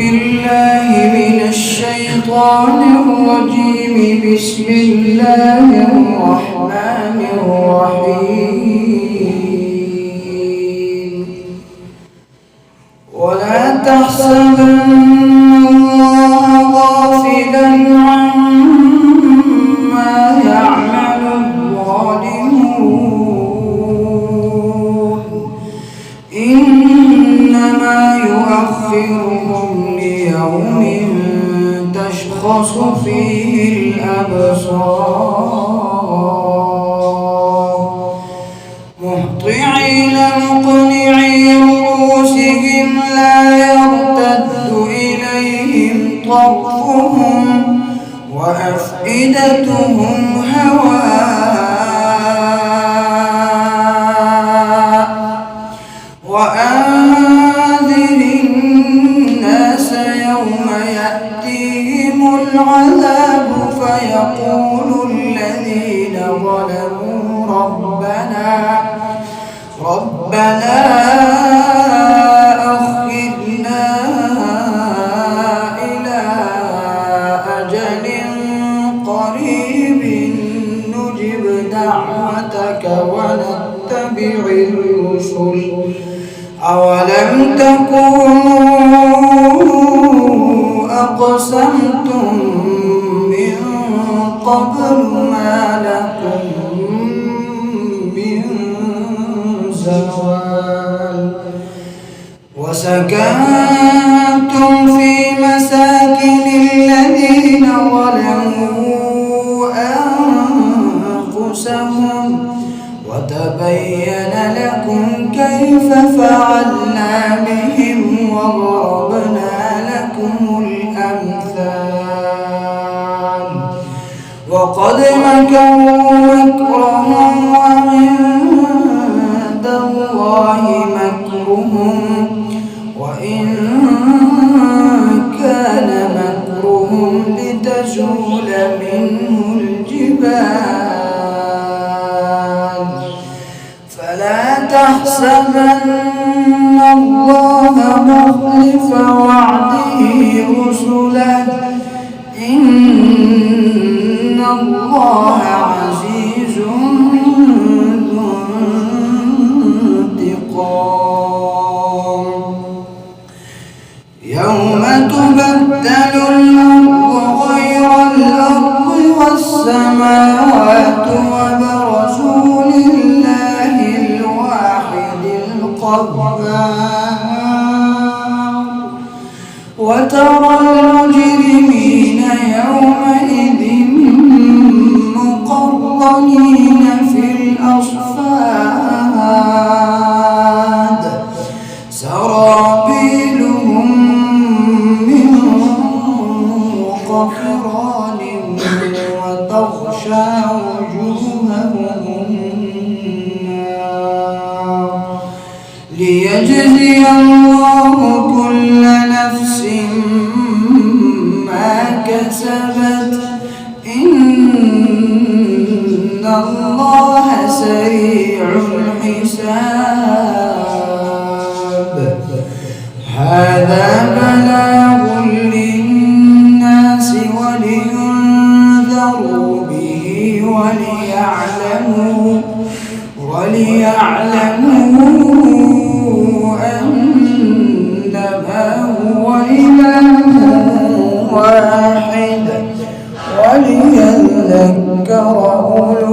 بالله من الشيطان الرجيم. بسم الله الرحمن الرحيم. ولا تحسبن الله غافلا عما يعمل الظالمون، إنما يؤخرهم ليوم تشخص فيه الأبصار، مهطعين مقنعي رؤوسهم لا يرتد إليهم طرفهم وأفئدتهم هواء. وأنذر الناس يوم يأتيهم العذاب فيقول الذين ظلموا ربنا أخرنا إلى أجل قريب نجب دعوتك ونتبع الرسل أولم تكونوا أقسمتم من قبل ما لكم من زوال. وسكنتم في مساكن الذين ظلموا أنفسهم وتبين لكم كيف فعلنا بهم وضربنا لكم الأمثال. وقد مكروا مكرهم وعند الله مكرهم وإن كان مكرهم لتزول منه الجبال. فلا تحسبن الله مخلف وعده رسله، إن الله عزيز ذو انتقام. يوم تبدل الأرض غير الأرض والسماوات وبرزوا لله الواحد القهار. وترى المجرمين يومئذ مقرنين في الأصفاد، سرابيلهم من قطران وتغشى وجوههم النار. ليجزي الله كل نفس ما كسبت، إن الله سريع الحساب. هذا بلاغ للناس ولينذروا به وليعلموا أنما هو إله واحد وليذكر أولو